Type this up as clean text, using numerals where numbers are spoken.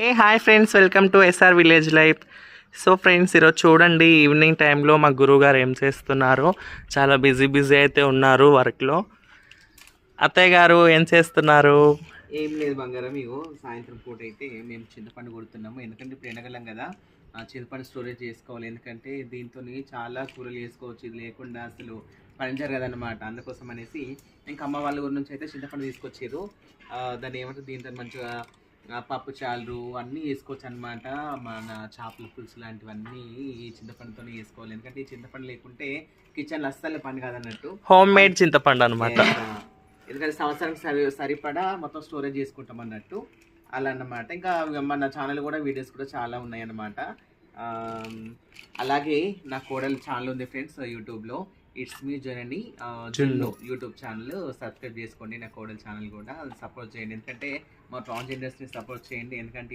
A hi friends, welcome to SR village life. So friends, ఈరోజు చూడండి evening టైంలో మా గురువుగారు ఏం చేస్తున్నారో. చాలా బిజీ అయితే ఉన్నారు వర్క్లో. అత్తయ్య గారు ఏం చేస్తున్నారు? ఏం లేదు బంగారం. ఇగో సాయంత్రం పూట అయితే మేము చింతపండు కొడుతున్నాము. ఎందుకంటే ఇప్పుడు ఎండగలం కదా, చింతపండు స్టోరేజ్ చేసుకోవాలి. ఎందుకంటే దీంతో చాలా కూరలు చేసుకోవచ్చు. ఇది లేకుండా అసలు పని జరగదన్నమాట. అందుకోసం అనేసి ఇంకా అమ్మ వాళ్ళ ఊరి నుంచి అయితే చింతపండు తీసుకొచ్చారు. దాన్ని ఏమంటారు, దీంతో మంచిగా పప్పు చాలు అన్నీ వేసుకోవచ్చు అనమాట. మన చేపల పులుసు లాంటివన్నీ ఈ చింతపండుతోనే వేసుకోవాలి. ఎందుకంటే ఈ చింతపండు లేకుంటే కిచెన్లో అస్సలు పని కాదన్నట్టు. హోమ్ మేడ్ చింతపండు అనమాట. ఎందుకంటే సంవత్సరానికి సరిపడా మొత్తం స్టోరేజ్ చేసుకుంటాం అన్నట్టు, అలా అన్నమాట. ఇంకా మన ఛానల్ కూడా వీడియోస్ కూడా చాలా ఉన్నాయి అన్నమాట. అలాగే నా కోడలు ఛానల్ ఉంది ఫ్రెండ్స్ యూట్యూబ్లో, ఇట్స్ మీ జర్నీ జున్ను యూట్యూబ్ ఛానల్. సబ్స్క్రైబ్ చేసుకోండి. నా కోడలు ఛానల్ కూడా సపోర్ట్ చేయండి. ఎందుకంటే మా ట్రాన్స్ ఇండస్ట్రీని సపోర్ట్ చేయండి. ఎందుకంటే